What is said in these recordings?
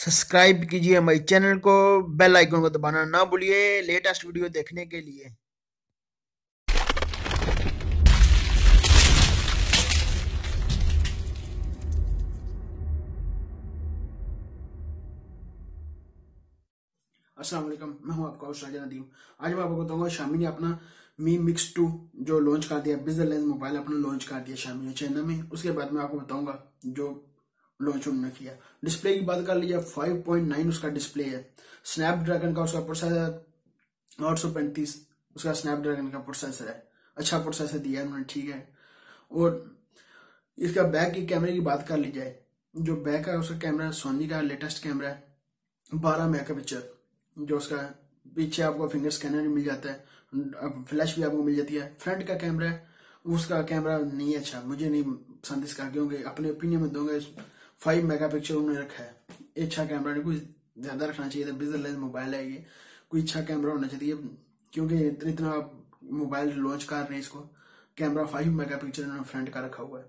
Subscribe कीजिए हमारे channel को, बेल आइकन को दबाना ना भूलिए लेटेस्ट वीडियो देखने के लिए। अस्सलाम वालेकुम, मैं हूं आपका होस्ट राजा नदीम। आज मैं आपको बताऊंगा Xiaomi ने अपना Mi Mix 2 जो लॉन्च कर दिया, बिजनेस लेंस मोबाइल अपना लॉन्च कर दिया Xiaomi ने चाइना में। उसके बाद मैं आपको बताऊंगा जो लॉन्च उन्होंने किया। डिस्प्ले की बात कर लीजिए, 5.9 उसका डिस्प्ले है। स्नैपड्रैगन का उसका प्रोसेसर 835 उसका स्नैपड्रैगन का प्रोसेसर है। अच्छा प्रोसेसर दिया है उन्होंने, ठीक है। और इसका बैक की कैमरे की बात कर ली जाए, जो बैक है उसका कैमरा सोनी का लेटेस्ट कैमरा है, 12 मेगापिक्सल। जो उसका पीछे आपको फिंगर स्कैनर भी मिल जाता है, फ्लैश भी आपको मिल जाती है। फ्रंट का कैमरा है, उसका कैमरा नहीं अच्छा, मुझे नहीं पसंद इसका, क्योंकि अपने ओपिनियन में दूंगा 5 मेगापिक्सल उन्होंने रखा है। अच्छा कैमरा नहीं, कुछ ज्यादा रखना चाहिए था। बिजनेस लेंस मोबाइल है ये, कोई अच्छा कैमरा होना चाहिए, क्योंकि इतना मोबाइल लॉन्च कर रहे हैं इसको। कैमरा 5 मेगापिक्सल फ्रंट का रखा हुआ है,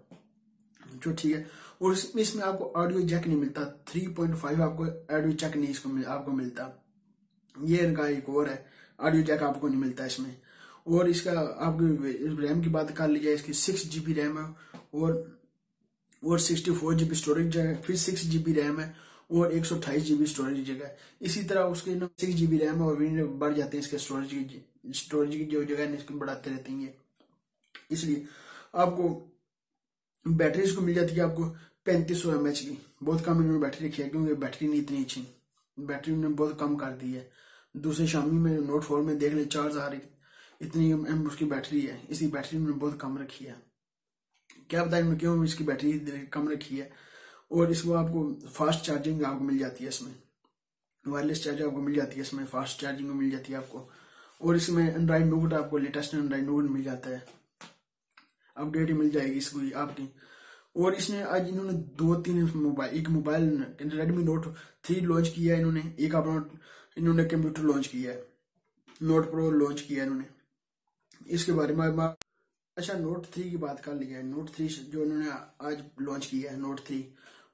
जो ठीक है। और इसमें आपको ऑडियो जैक नहीं मिलता, 3.5 आपको ऑडियो जैक नहीं इसको आपको मिलता। ये इनका एक और है, ऑडियो जैक आपको नहीं मिलता इसमें। और इसका आपको रैम की बात कर ली जाए, इसकी 6 GB रैम है और 64 GB स्टोरेज है, फिर 6 GB रैम है और 128 GB स्टोरेज जगह है। इसी तरह उसके 6 GB रैम है और बढ़ जाते हैं इसके स्टोरेज की जो जगह है इसको बढ़ाते रहते हैं। इसलिए आपको बैटरी इसको मिल जाती है आपको 3500 mAh की। बहुत कम इन्होंने बैटरी रखी है, क्योंकि बैटरी नहीं इतनी अच्छी, बैटरी उन्होंने बहुत कम कर दी है। दूसरे Xiaomi में Note 4 में देख ले 4000 इतनी उसकी बैटरी है, इसकी बैटरी उन्होंने बहुत कम रखी है। क्या बताएं क्यों इसकी बैटरी कम रखी है। और इसको आपको फास्ट चार्जिंग आपको मिल जाती है इसमें, वायरलेस चार्जर आपको मिल जाती है इसमें, फास्ट चार्जिंग मिल जाती है आपको। और इसमें एंड्रॉइड नोट आपको लेटेस्ट एंड्रॉइड नोट मिल जाता है, अपडेट मिल जाएगी इसको आपकी। और इसने आज इन्होंने 2-3 मोबाइल, एक मोबाइल रेडमी नोट 3 लॉन्च किया है इन्होंने, एक अपना इन्होंने कंप्यूटर लॉन्च किया है, नोट प्रो लॉन्च किया है इन्होंने। इसके बारे में अच्छा नोट 3 की बात कर ली जाए, नोट 3 जो इन्होंने आज लॉन्च किया है नोट 3,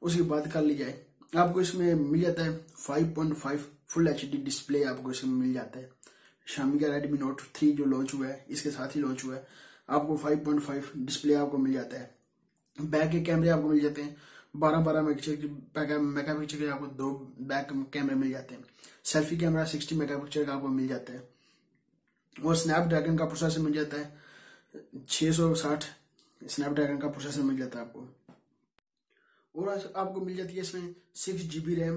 उसकी बात कर ली जाए, आपको इसमें मिल जाता है 5.5 फुल HD डिस्प्ले आपको इसमें मिल जाता है। Xiaomi का रेडमी नोट 3 जो लॉन्च हुआ है, इसके साथ ही लॉन्च हुआ है, आपको 5.5 डिस्प्ले आपको मिल जाता है। बैक के कैमरे आपको मिल जाते हैं 12 मेगापिक्सल के, आपको 2 बैक कैमरे मिल जाते हैं। सेल्फी कैमरा 60 मेगापिक्सल का आपको मिल जाता है। और स्नैपड्रैगन का प्रोसेसर मिल जाता है 660 स्नैपड्रैगन का प्रोसेसर मिल जाता है आपको। और आपको मिल जाती है इसमें 6 GB रैम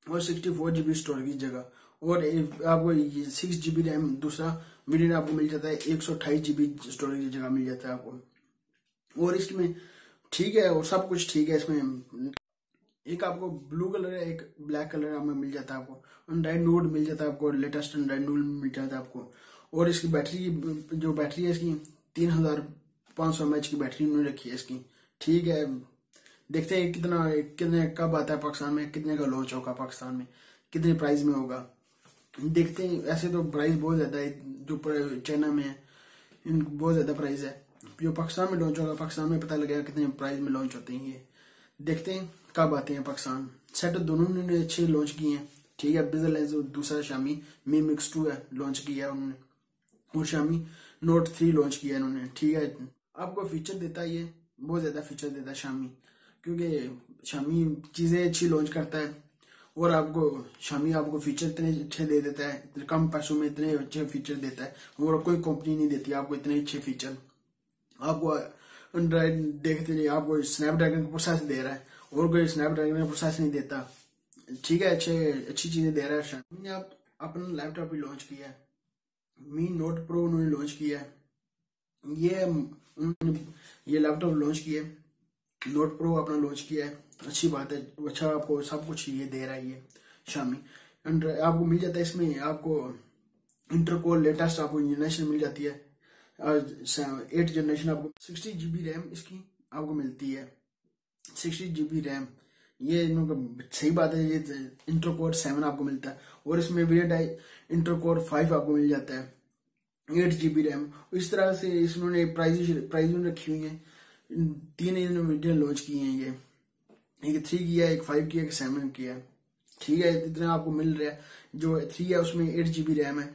और 64 GB स्टोरेज की जगह। और आपको 6 GB रैम दूसरा वेरिएंट आपको मिल जाता है 128 GB स्टोरेज की जगह मिल जाता है आपको। और इसमें ठीक है, और सब कुछ ठीक है इसमें। एक आपको ब्लू कलर है, एक ब्लैक कलर आपको मिल जाता है आपको। एंड्रॉइड नोट मिल जाता है आपको, लेटेस्ट एंड्रॉइड नोट मिल जाता है आपको। और इसकी बैटरी जो बैटरी है इसकी 3500 mAh की बैटरी उन्होंने रखी है इसकी, ठीक है। देखते हैं कितने कब आता है पाकिस्तान में, कितने का लॉन्च होगा पाकिस्तान में, कितने प्राइस में होगा, देखते हैं। ऐसे तो प्राइस बहुत ज्यादा है जो चाइना में है, बहुत ज्यादा प्राइस है। जो पाकिस्तान में लॉन्च होगा, पाकिस्तान में पता लगेगा कितने प्राइस में लॉन्च होते हैं ये। देखते हैं कब आते हैं पाकिस्तान। सेट दोनों ने अच्छे लॉन्च किए हैं, ठीक है। बिजनेस लेंस दूसरा Xiaomi Mi Mix 2 है, लॉन्च किया है उन्होंने। और Xiaomi Note 3 लॉन्च किया है उन्होंने, ठीक है। आपको फीचर देता है ये, बहुत ज्यादा फीचर देता है Xiaomi, क्योंकि Xiaomi चीजें अच्छी लॉन्च करता है। और आपको Xiaomi आपको फीचर इतने अच्छे दे देता है, इतने कम पैसों में इतने अच्छे फीचर देता है, और कोई कंपनी नहीं देती आपको इतने अच्छे फीचर। आपको एंड्रॉइड देखते नहीं, आपको स्नैपड्रैगन का प्रोसेसर दे रहा है, और कोई स्नैपड्रैगन का प्रोसेसर नहीं देता, ठीक है। अच्छी चीजें दे रहा है। Xiaomi ने आप अपना लैपटॉप भी लॉन्च किया है, मी नोट प्रो उन्होंने लॉन्च किया है। ये लैपटॉप लॉन्च किया है, नोट प्रो अपना लॉन्च किया है, अच्छी बात है। अच्छा आपको सब कुछ ये दे रहा है ये Xiaomi। आपको मिल जाता है इसमें, आपको इंटरकोर लेटेस्ट आपको जनरेशन मिल जाती है, 8 जनरेशन। आपको 60 GB रैम इसकी आपको मिलती है, 60 GB रैम। ये सही बात है, ये इंटरकोर 7 आपको मिलता है। और इसमें वेरिएंट है इंटरकोर 5 आपको मिल जाता है, 8 GB रैम। इस तरह से इन्होंने प्राइस रखी हुई है। 3 इन्होंने वेरिएंट लॉन्च किए हैं, ये एक 3 किया है, एक 5 किया है, एक 7 किया है। ठीक है, इतना आपको मिल रहा है। जो 3 है उसमें 8 GB रैम है,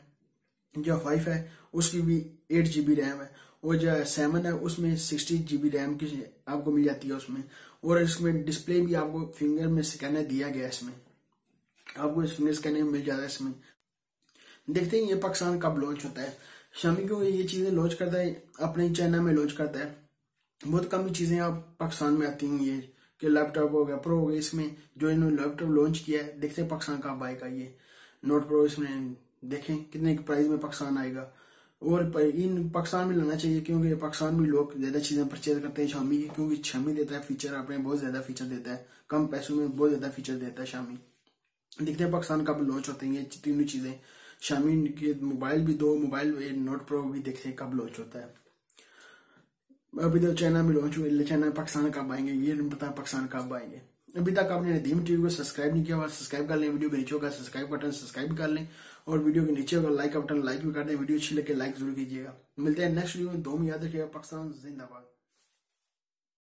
जो 5 है उसकी भी 8 GB रैम है, और जो 7 है उसमें 60 GB रैम की आपको मिल जाती है उसमें। और इसमें डिस्प्ले भी आपको फिंगर में स्कैनर दिया गया है, इसमें आपको इस फिंगर स्कैनर में मिल जाता है इसमें। देखते हैं ये पाकिस्तान कब लॉन्च होता है। Xiaomi क्योंकि ये चीजें लॉन्च करता है अपने चाइना में लॉन्च करता है, बहुत कम ही चीजें आप पाकिस्तान में आती हैं। ये कि लैपटॉप हो गया, प्रो हो गया, इसमें जो इन्होंने लैपटॉप लॉन्च किया है, देखते हैं पाकिस्तान कब आएगा ये नोट प्रो। इसमें देखें कितने प्राइस में पाकिस्तान आएगा। और इन पाकिस्तान में लाना चाहिए, क्योंकि पाकिस्तान में लोग ज्यादा चीजें परचेज करते हैं Xiaomi की, क्योंकि Xiaomi देता है फीचर, अपने बहुत ज्यादा फीचर देता है, कम पैसों में बहुत ज्यादा फीचर देता है Xiaomi। देखते हैं पाकिस्तान कब लॉन्च होते हैं ये तीनों चीजें। Xiaomi के मोबाइल भी, 2 मोबाइल, नोट प्रो भी देखते हैं कब लॉन्च होता है। अभी तो चाइना में लॉन्च हुए, चाइना पाकिस्तान कब आएंगे ये नहीं पता, पाकिस्तान कब आएंगे। अभी तक आपने नदीम टीवी को सब्सक्राइब नहीं किया हुआ, सब्सक्राइब कर लें। वीडियो के नीचे होगा सब्सक्राइब बटन, सब्सक्राइब कर लें। और वीडियो के नीचे होगा लाइक का बटन, लाइक भी कर दें। वीडियो अच्छी लगे लाइक जरूर कीजिएगा। मिलते हैं नेक्स्ट वीडियो में। 2 में याद रखिएगा, पाकिस्तान जिंदाबाद।